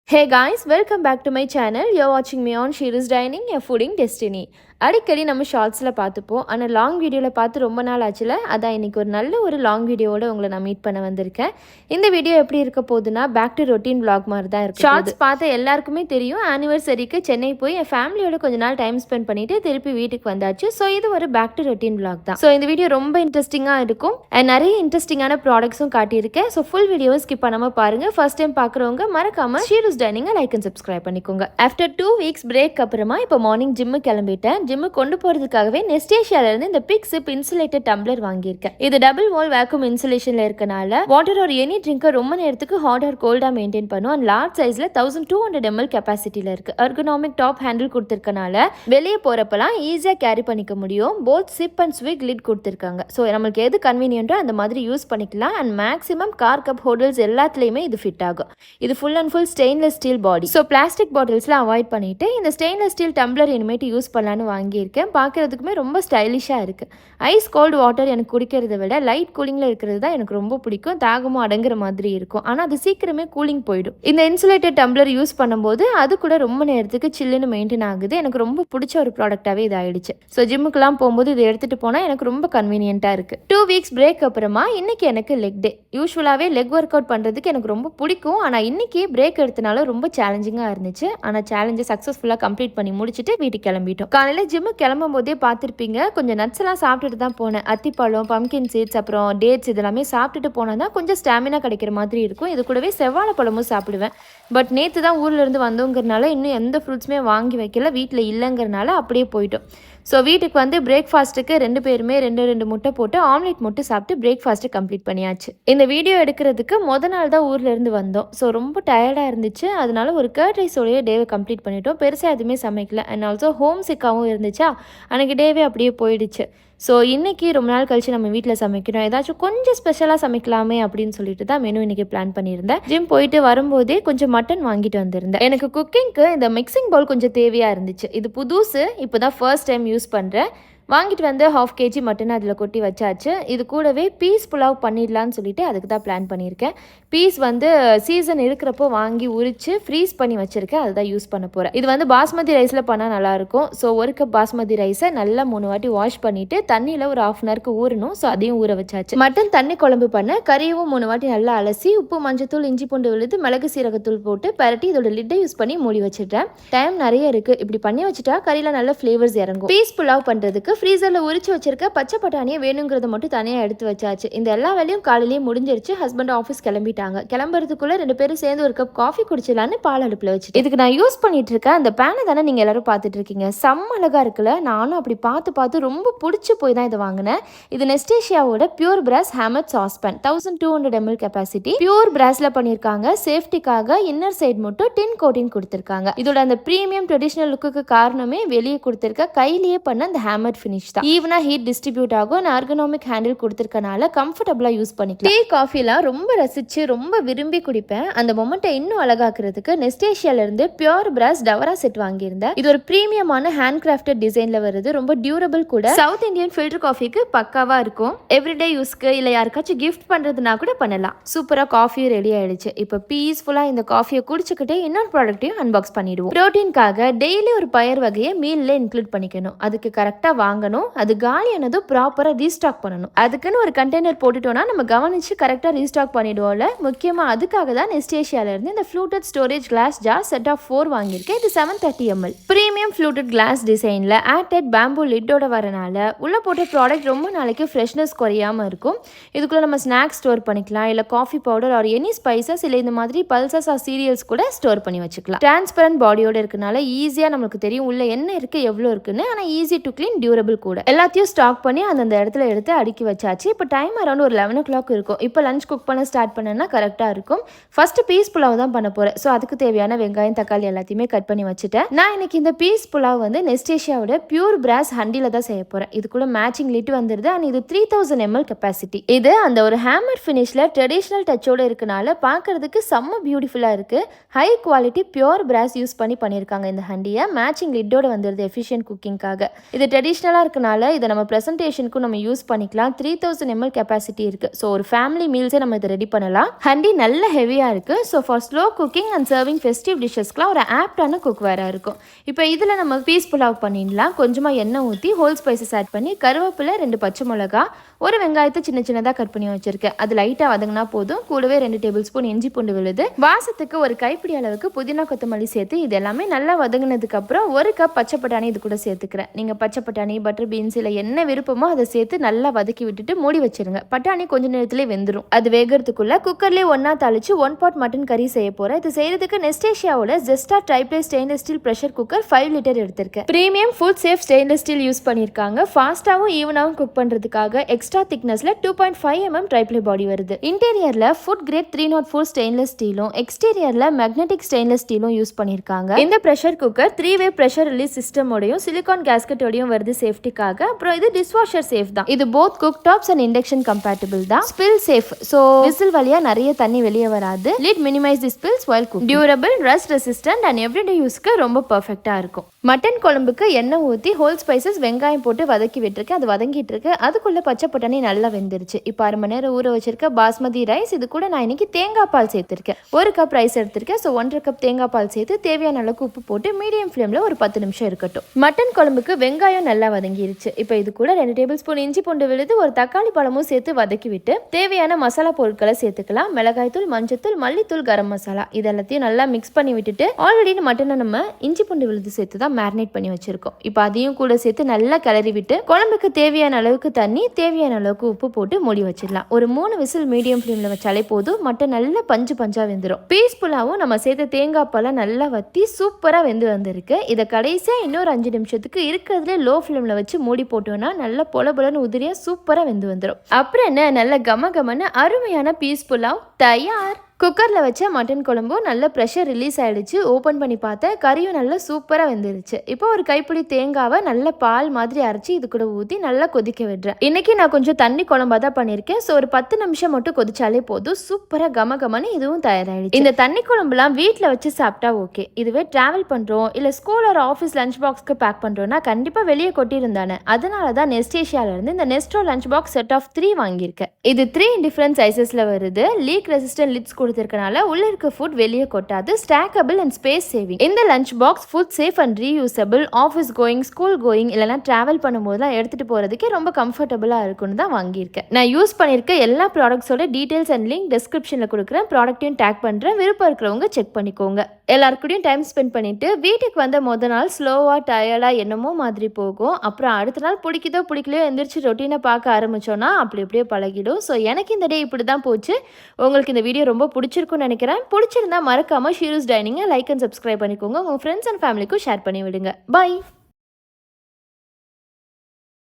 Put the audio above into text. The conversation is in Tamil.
Hey guys, welcome back to my channel. You're watching me on Shiri's Dining, a fooding destiny. அடிக்கடி நம்ம ஷார்ட்ஸில் பார்த்துப்போம். ஆனால் லாங் வீடியோவில் பார்த்து ரொம்ப நாள் ஆச்சுல, அதான் இன்றைக்கி ஒரு நல்ல ஒரு லாங் வீடியோவோட உங்களை நான் மீட் பண்ண வந்திருக்கேன். இந்த வீடியோ எப்படி இருக்க போகுதுன்னா, பேக் டு ரொட்டீன் vlog மாதிரி தான் இருக்குது. ஷார்ட்ஸ் பார்த்து எல்லாருக்குமே தெரியும், ஆனிவர்சரிக்கு சென்னை போய் என் ஃபேமிலியோட கொஞ்ச நாள் டைம் ஸ்பெண்ட் பண்ணிவிட்டு திருப்பி வீட்டுக்கு வந்தாச்சு. ஸோ இது ஒரு பேக் டு ரொட்டீன் vlog தான். ஸோ இந்த வீடியோ ரொம்ப இன்ட்ரெஸ்டிங்காக இருக்கும். நிறைய இன்ட்ரெஸ்டிங்கான ப்ராடக்ட்ஸும் காட்டியிருக்கேன். ஸோ ஃபுல் வீடியோவை ஸ்கிப் பண்ணாமல் பாருங்கள். ஃபர்ஸ்ட் டைம் பார்க்குறவங்க மறக்காமல் ஷீருஸ் டைனிங்கை லைக் அண்ட் சப்ஸ்கிரைப் பண்ணிக்கோங்க. ஆஃப்டர் 2 வீக்ஸ் பிரேக் அப்புறமா இப்போ மார்னிங் ஜிம்மு கிளம்பிட்டேன். ஜிம்மு கொண்டு போகிறதுக்காகவே நெஸ்டேஷியாவிலேருந்து இந்த பிக் சிப் இன்சுலேட்டட் டம்ளர் வாங்கியிருக்கேன். இது டபுள் வால் வேக்யூம் இன்சுலேஷனில் இருக்கனால வாட்டர் ஒரு எனி ட்ரிங்கை ரொம்ப நேரத்துக்கு ஹாட் ஆர் கோல்டாக மெயின்டைன் பண்ணும். அண்ட் லார்ஜ் சைஸில் 1200 ml கெப்பாசிட்டியில் இருக்குது. எர்கனாமிக் டாப் ஹேண்டில் கொடுத்துருக்கனால வெளியே போகிறப்பெல்லாம் ஈஸியாக கேரி பண்ணிக்க முடியும். Both sip and swig lid கொடுத்துருக்காங்க. ஸோ நம்மளுக்கு எது கன்வீனியன்ட்டோ அந்த மாதிரி யூஸ் பண்ணிக்கலாம். And maximum car cup holders எல்லாத்துலேயுமே இது ஃபிட் ஆகும். இது full and full stainless steel body. So plastic பாட்டில்ஸ்லாம் அவாய்ட் பண்ணிட்டு இந்த ஸ்டெயின்லெஸ் ஸ்டீல் டம்ளர் இனிமேட்டு யூஸ் பண்ணலான்னு வாங்கியிருக்கேன். பார்க்குறதுக்குமே ரொம்ப ஸ்டைலிஷாக இருக்குது. ஐஸ் கோல்டு வாட்டர் எனக்கு குடிக்கிறத விட லைட் கூலிங்கில் இருக்கிறது தான் எனக்கு ரொம்ப பிடிக்கும். தாகமும் அடங்குற மாதிரி இருக்கும். ஆனால் அது சீக்கிரமே கூலிங் போயிடும். இந்த இன்சுலேட்டட் டம்ளர் யூஸ் பண்ணும்போது அது கூட ரொம்ப நேரத்துக்கு சில்லுன்னு மெயின்டைன் ஆகுது. எனக்கு ரொம்ப பிடிச்ச ஒரு ப்ராடக்டாகவே இது ஆயிடுச்சு. ஸோ ஜிம்முக்கெலாம் போகும்போது இதை எடுத்துகிட்டு போனால் எனக்கு ரொம்ப கன்வீனியண்ட்டாக இருக்குது. 2 வீக்ஸ் பிரேக் அப்புறமா இன்னைக்கு எனக்கு லெக் டே. யூஸ்வலாகவே லெக் ஒர்க் அவுட் பண்ணுறதுக்கு எனக்கு ரொம்ப பிடிக்கும். ஆனால் இன்னைக்கு பிரேக் எடுத்தனால ரொம்ப சேலஞ்சிங்காக இருந்துச்சு. ஆனால் சேலஞ்சை சக்ஸஸ்ஃபுல்லாக கம்ப்ளீட் பண்ணி முடிச்சுட்டு வீட்டுக்கு கிளம்பிட்டோம். காலையில் ஜிம்மு கிளம்பும் போதே பார்த்துருப்பீங்க, கொஞ்சம் நட்ஸ் எல்லாம் சாப்பிட்டுட்டு தான் போனேன். அத்திப்பழம், பம்கின் சீட்ஸ், அப்புறம் டேட்ஸ் இதெல்லாமே சாப்பிட்டுட்டு போனால் தான் கொஞ்சம் ஸ்டாமினா கிடைக்கிற மாதிரி இருக்கும். இது கூடவே செவ்வாழைப்பழமும் சாப்பிடுவேன். பட் நேற்று தான் ஊரில் இருந்து வந்தோங்கிறனால இன்னும் எந்த ஃப்ரூட்ஸுமே வாங்கி வைக்கல. வீட்டில் இல்லைங்கிறனால அப்படியே போயிட்டோம். ஸோ வீட்டுக்கு வந்து பிரேக்ஃபாஸ்ட்டுக்கு 2 பேருமே 2 முட்டை போட்டு ஆம்லேட் மட்டும் சாப்பிட்டு பிரேக்ஃபாஸ்ட்டு கம்ப்ளீட் பண்ணியாச்சு. இந்த வீடியோ எடுக்கிறதுக்கு நாள் தான் ஊரில் இருந்து வந்தோம். ஸோ ரொம்ப டயர்டாக இருந்துச்சு. அதனால ஒரு கர்ட் ரைஸோடைய டேவை கம்ப்ளீட் பண்ணிட்டோம். பெருசாக எதுவுமே சமைக்கல. அண்ட் ஆல்சோ ஹோம் சிக்காகவும் இருந்துச்சா, அன்றைக்கி டேவே அப்படியே போயிடுச்சு. ஸோ இன்றைக்கி ரொம்ப நாள் கழிச்சு நம்ம வீட்டில் சமைக்கணும், ஏதாச்சும் கொஞ்சம் ஸ்பெஷலாக சமைக்கலாமே அப்படின்னு சொல்லிட்டு தான் மெனு இன்றைக்கி பிளான் பண்ணியிருந்தேன். ஜிம் போயிட்டு வரும்போதே கொஞ்சம் மட்டன் வாங்கிட்டு வந்திருந்தேன். எனக்கு குக்கிங்க்கு இந்த மிக்சிங் பவுல் கொஞ்சம் தேவையாக இருந்துச்சு. இது புதுசு, இப்போ தான் ஃபர்ஸ்ட் டைம் யூஸ் பண்ணுறேன். வாங்கிட்டு வந்து 1/2 kg மட்டன் அதில் கொட்டி வச்சாச்சு. இது கூடவே பீஸ் புலாவ் பண்ணிடலான்னு சொல்லிட்டு அதுக்கு தான் பிளான் பண்ணியிருக்கேன். பீஸ் வந்து சீசன் இருக்கிறப்போ வாங்கி உரித்து ஃப்ரீஸ் பண்ணி வச்சுருக்கேன். அதுதான் யூஸ் பண்ண போகிறேன். இது வந்து பாஸ்மதி ரைஸில் பண்ணால் நல்லாயிருக்கும். ஸோ 1 கப் பாஸ்மதி ரைஸை நல்லா 3 வாட்டி வாஷ் பண்ணிவிட்டு தண்ணியில் ஒரு 1/2 hour ஊறணும். ஸோ அதையும் ஊற வச்சாச்சு. மட்டன் தண்ணி குழம்பு பண்ண கறியவும் 3 வாட்டி நல்லா அலசி உப்பு, மஞ்சத்தூள், இஞ்சி பூண்டு விழுது, மிளகு சீரகத்தூள் போட்டு பரட்டி இதோட லிட்டை யூஸ் பண்ணி மூடி வச்சுட்டேன். டைம் நிறைய இருக்குது. இப்படி பண்ணி வச்சுட்டா கறியில் நல்ல ஃப்ளேவர்ஸ் இறங்கும். பீஸ் புலாவ் பண்ணுறதுக்கு ஃப்ரீசரில் உரிச்சு வச்சிருக்க பச்சை பட்டாணியை வேணுங்கிறத மட்டும் தனியாக எடுத்து வச்சாச்சு. இந்த எல்லா வேலையும் காலையிலேயே முடிஞ்சிருச்சு. ஹஸ்பண்ட் ஆஃபீஸ் கிளம்பிட்டாங்க. கிளம்புறதுக்குள்ள 2 பேரும் சேர்ந்து 1 கப் காஃபி குடிச்சலான்னு பால் அடுப்பில் வச்சு இதுக்கு நான் யூஸ் பண்ணிட்டு இருக்கேன். அந்த பேனை தானே நீங்கள் எல்லாரும் பார்த்துட்டு இருக்கீங்க. செம்ம அழகா இருக்குல்ல. நானும் அப்படி பார்த்து ரொம்ப பிடிச்சி போய் தான் இதை வாங்கினேன். இது நெஸ்டேஷியாவோட பியூர் பிராஸ் ஹேமட் சாஸ்பேன், 1200 ml கெப்பாசிட்டி. பியூர் பிராஸ்ல பண்ணியிருக்காங்க. சேஃப்டிக்காக இன்னர் சைட் மட்டும் டின் கோட்டிங் கொடுத்துருக்காங்க. இதோட அந்த ப்ரீமியம் ட்ரெடிஷனல் லுக்குக்கு காரணமே வெளியே கொடுத்துருக்க கையிலேயே பண்ண அந்த ஹேமட் ஃபினிஷ் தான். ஈவனா ஹீட் டிஸ்ட்ரிபியூட் ஆகும். எர்கனாமிக் ஹேண்டில் கொடுத்துருக்கனால கம்ஃபர்டபுளா யூஸ் பண்ணிக்கலாம். டீ காஃபிலாம் ரொம்ப ரசிச்சு ரொம்ப விரும்பி குடிப்பேன். அந்த மொமெண்ட்டை இன்னும் அழகாக்குறதுக்கு நெஸ்டேஷியால இருந்து பியூர் பிராஸ் டவரா செட் வாங்கியிருந்தேன். இது ஒரு பிரீமியமான ஹேண்ட் கிராஃப்டட் டிசைன்ல வருது. ரொம்ப டியூரபிள் கூட. சவுத் இந்தியன் ஃபில்டர் காஃபிக்கு பக்காவா இருக்கும். எவ்ரிடே யூஸ்க்கு இல்ல யாருக்காச்சும் கிஃப்ட் பண்றதுனா கூட பண்ணலாம். சூப்பரா காஃபியும் ரெடி ஆயிடுச்சு. இப்போ பீஸ்ஃபுல்லா இந்த காஃபியை குடிச்சுக்கிட்டே இன்னொரு ப்ராடக்ட்டையும் அன்பாக்ஸ் பண்ணிடுவோம். ப்ரோட்டீன்காக டெய்லி ஒரு பயர் வகையை மீல்ல இன்க்ளூட் பண்ணிக்கணும். அதுக்கு கரெக்டா வாங்கணும். அது காலியானதும் ப்ராப்பராக ரீஸ்டாக் பண்ணணும். அதுக்குன்னு ஒரு கண்டெய்னர் போட்டுட்டோம்னா நம்ம கவனிச்சு கரெக்டாக ரீஸ்டாக் பண்ணிடுவோம்ல. முக்கியமாக அதுக்காக தான் நெஸ்டேஷியாவிலேருந்து இந்த fluted storage glass jar set of 4 வாங்கியிருக்கேன். இது 730 ml ப்ரீமியம் ஃப்ளூட்டட் கிளாஸ் டிசைனில் ஏர்டைட் பேம்பூ லிட்டோட வரனால உள்ள போட்ட ப்ராடக்ட் ரொம்ப நாளைக்கு ஃப்ரெஷ்னஸ் குறையாமல் இருக்கும். இதுக்குள்ளே நம்ம ஸ்நாக்ஸ் ஸ்டோர் பண்ணிக்கலாம். இல்லை coffee powder or any spices இல்லை இந்த மாதிரி பல்சஸ் ஆர் சீரியல்ஸ் கூட ஸ்டோர் பண்ணி வச்சுக்கலாம். டிரான்ஸ்பரண்ட் பாடியோட இருக்கனால ஈஸியாக நமக்கு தெரியும் உள்ள என்ன இருக்குது எவ்வளோ இருக்குன்னு. ஆனால் ஈஸி டு கிளீன், டியூரபிள் கூட. எல்லாத்தையும் ஸ்டாக் பண்ணி அந்தந்த இடத்துல எடுத்து அடுக்கி வச்சாச்சு. இப்போ டைம் அரௌண்ட் ஒரு 11 o'clock இருக்கும். இப்போ லஞ்ச் குக் பண்ண ஸ்டார்ட் பண்ணேன்னா கரெக்டாக இருக்கும். ஃபர்ஸ்ட் பீஸ் புலாவ் தான் பண்ண போகிறேன். ஸோ அதுக்கு தேவையான வெங்காயம், தக்காளி எல்லாத்தையுமே கட் பண்ணி வச்சுட்டேன். நான் இன்னைக்கு இந்த பீஸ் புலாவ் வந்து நெஸ்டேஷியாவோட பியூர் பிராஸ் ஹண்டியில் தான் செய்ய போகிறேன். இதுக்குள்ள மேட்சிங் லிட் வந்துடுது. அண்ட் இது 3000 ml கெப்பாசிட்டி. இது அந்த ஒரு ஹேமர் ஃபினிஷில் ட்ரெடிஷ்னல் டச்சோட இருக்கனால பார்க்கறதுக்கு செம்ம பியூட்டிஃபுல்லாக இருக்குது. ஹை குவாலிட்டி பியூர் பிராஸ் யூஸ் பண்ணியிருக்காங்க இந்த ஹண்டியை. மேட்சிங் லிட்டோட வந்துடுது எஃபிஷியன்ட் குக்கிங்காக. இது ட்ரெடிஷ்னல் சின்னதாக இருக்கனால இதை நம்ம ப்ரெசன்டேஷனுக்கும் நம்ம யூஸ் பண்ணிக்கலாம். 3000 ml கெப்பாசிட்டி இருக்குது. ஸோ ஒரு ஃபேமிலி மீல்ஸே நம்ம இதை ரெடி பண்ணலாம். ஹண்டி நல்ல ஹெவியாக இருக்குது. So for slow cooking and serving festive டிஷ்ஷஸ்க்குலாம் ஒரு ஆப்டான குக்வேராக இருக்கும். இப்போ இதில் நம்ம பீஸ் புலாவ் பண்ணிடலாம். கொஞ்சமாக எண்ணெய் ஊற்றி ஹோல் ஸ்பைசஸ் ஆட் பண்ணி கருவேப்பிலை, 2 பச்சை மிளகா, ஒரு வெங்காயத்தை சின்ன சின்னதாக கட் பண்ணி வச்சிருக்கேன். அது லைட்டாக வதங்கினா போதும். கூடவே 2 டேபிள் ஸ்பூன் இஞ்சி பூண்டு விழுது, வாசத்துக்கு ஒரு கைப்பிடி அளவுக்கு புதினா கொத்தமல்லி சேர்த்து இது எல்லாமே நல்லா வதங்கினதுக்கு அப்புறம் 1 கப் பச்சை பட்டாணி இது கூட சேர்த்துக்கிறேன். நீங்கள் பச்சை பட்டாணி, பட்டர் பீன்ஸ் இல்லை என்ன விருப்பமோ அதை சேர்த்து நல்லா வதக்கி விட்டுட்டு மூடி வச்சிருங்க. பட்டாணி கொஞ்ச நேரத்திலே வெந்துடும். அது வேகிறதுக்குள்ள குக்கர்லேயே ஒன்றா தாளிச்சு 1 pot மட்டன் கறி செய்ய போகிறேன். இது செய்யறதுக்கு நெஸ்டேஷியாவோட ஜெஸ்டா triply stainless steel pressure cooker 5 litre எடுத்திருக்கேன். Premium food safe stainless steel use பண்ணியிருக்காங்க. ஃபாஸ்ட்டாகவும் ஈவனாகவும் குக் பண்ணுறதுக்காக எக்ஸ்ட்ரா திக்னஸ்ல 2.5 mm ட்ரைப்ளே பாடி வருது. இன்டீரியர்ல ஃபுட் கிரேட் 304 ஸ்டெயின்லெஸ் ஸ்டீலும் எக்ஸ்டீரியர்ல மேக்னெட்டிக் ஸ்டெயின்லெஸ் ஸ்டீலும் யூஸ் பண்ணியிருக்காங்க. இந்த pressure cooker 3-way pressure release சிஸ்டமோடையும் சிலிகான் கேஸ்கெட்டோடையும் வருது சேஃப்டிக்காக. அப்புறம் இது டிஷ்வாஷர் சேஃப் தான். இது both cook tops and induction compatible தான். Spill safe. ஸோ விசில் வழியா நிறைய தண்ணி வெளியே வராது. Lid minimise the spills while cooking. Durable, rust resistant and everyday யூஸ்க்கு ரொம்ப பர்ஃபெக்டா இருக்கும். மட்டன் குழம்புக்கு எண்ணெய் ஊற்றி ஹோல் ஸ்பைசஸ் வெங்காயம் போட்டு வதக்கி விட்டுருக்கேன். அது வதங்கிட்டு இருக்கு. அதுக்குள்ள பச்சை பட்டாணி நல்லா வெந்துருச்சு. இப்போ 1/2 மணி நேரம் ஊற வச்சிருக்க பாஸ்மதி ரைஸ். இது கூட நான் இன்னைக்கு தேங்காய் பால் சேர்த்திருக்கேன். 1 கப் ரைஸ் எடுத்திருக்கேன். ஸோ 1.5 கப் தேங்காய் பால் சேர்த்து தேவையான அளவுக்கு உப்பு போட்டு மீடியம் ஃப்ளேம்ல ஒரு 10 நிமிஷம் இருக்கட்டும். மட்டன் குழம்புக்கு வெங்காயம் நல்லா வதங்கிருச்சு. இப்போ இது கூட 2 டேபிள் ஸ்பூன் இஞ்சி பூண்டு விழுது, ஒரு தக்காளி பழமும் சேர்த்து வதக்கி விட்டு தேவையான மசாலா பொருட்களை சேர்த்துக்கலாம். மிளகாய்த்தூள், மஞ்சத்தூள், மல்லித்தூள், கரம் மசாலா இது எல்லாத்தையும் நல்லா மிக்ஸ் பண்ணி விட்டுட்டு ஆல்ரெடி மட்டனை நம்ம இஞ்சி பூண்டு விழுது சேர்த்து தான் மேரினேட் பண்ணி வச்சிருக்கோம். இப்போ அதையும் கூட சேர்த்து நல்லா கிளறி விட்டு குழம்புக்கு தேவையான அளவுக்கு தண்ணி, தேவையான அளவுக்கு உப்பு போட்டு மூடி வச்சிடலாம். ஒரு 3 விசில் மீடியம் ஃப்ளேம்ல வச்சாலே போதும். மட்டன் நல்லா பஞ்சு பஞ்சா வெந்துடும். பீஸ்ஃபுல்லாகவும் நம்ம சேர்த்த தேங்காய் பாலாம் நல்லா வத்தி சூப்பரா வெந்து வந்திருக்கு. இதை கடைசியா இன்னொரு 5 நிமிஷத்துக்கு இருக்கிறதுல லோ ஃப்ளேம்ல வச்சு மூடி போட்டோம்னா நல்லா பொல பொலன்னு உதிரியா சூப்பரா வெந்து வந்துடும். அப்புறம் என்ன, நல்ல கம கமன்னு அருமையான பீஸ்ஃபுல்லாவ் தயார். குக்கரில் வச்ச மட்டன் குழம்பும் நல்ல ப்ரெஷர் ரிலீஸ் ஆகிடுச்சு. ஓப்பன் பண்ணி பார்த்தேன், கறியும் நல்லா சூப்பராக வெந்துருச்சு. இப்போ ஒரு கைப்பிடி தேங்காவை நல்ல பால் மாதிரி அரைச்சி இது கூட ஊற்றி நல்லா கொதிக்க விடுறேன். இன்னைக்கு நான் கொஞ்சம் தண்ணி குழம்பா தான் பண்ணியிருக்கேன். ஸோ ஒரு 10 நிமிஷம் மட்டும் கொதிச்சாலே போதும். சூப்பராக கம கமன்னு இதுவும் தயாராகிடுச்சு. இந்த தண்ணி குழம்புலாம் வீட்டில் வச்சு சாப்பிட்டா ஓகே. இதுவே ட்ராவல் பண்ணுறோம் இல்லை ஸ்கூல் ஒரு ஆஃபீஸ் லஞ்ச் பாக்ஸ்க்கு பேக் பண்ணுறோன்னா கண்டிப்பாக வெளியே கொட்டியிருந்தானே. அதனால தான் நெஸ்டேஷியாவிலேருந்து இந்த நெஸ்டோ லஞ்ச் பாக்ஸ் செட் ஆஃப் 3 வாங்கியிருக்கேன். இது 3 டிஃப்ரெண்ட் சைஸஸில் வருது. லீக் ரெசிஸ்டன்ட் லிட்ஸ் கொடுத்திருக்கனால உள்ள இருக்க ஃபுட் வெளியே கொட்டாது. Stackable and space saving. இந்த lunch box food safe and reusable. Office going, school going இல்லைனா டிராவல் பண்ணும்போதுலாம் எடுத்துட்டு போறதுக்கே ரொம்ப கம்ஃபர்டபுளா இருக்குன்னு தான் வாங்கியிருக்கேன். நான் யூஸ் பண்ணியிருக்க எல்லா ப்ராடக்ட்ஸோட டீடைல்ஸ் அண்ட் லிங்க் டிஸ்கிரிப்ஷன்ல கொடுக்குறேன். ப்ராடக்ட்டையும் டேக் பண்றேன். விருப்பம் இருக்கிறவங்க செக் பண்ணிக்கோங்க. எல்லாருக்கூடயும் டைம் ஸ்பெண்ட் பண்ணிட்டு வீட்டுக்கு வந்த முத நாள் ஸ்லோவா டயர்டா என்னமோ மாதிரி போகும். அப்புறம் அடுத்த நாள் பிடிக்குதோ பிடிக்கலையோ எந்திரிச்சு ரொட்டீனை பார்க்க ஆரம்பிச்சோன்னா அப்படி அப்படியே பழகிடும். ஸோ எனக்கு இந்த டே இப்படி தான் போச்சு. உங்களுக்கு இந்த வீடியோ ரொம்ப பிடிச்சிருக்கும்னு நினைக்கிறேன். பிடிச்சிருந்தா மறக்காம ஷீரூஸ் டைனிங்கை லைக் அண்ட் சப்ஸ்கிரைப் பண்ணிக்கோங்க. உங்க ஃப்ரெண்ட்ஸ் அண்ட் ஃபேமிலிக்கும் ஷேர் பண்ணி விடுங்க. பை.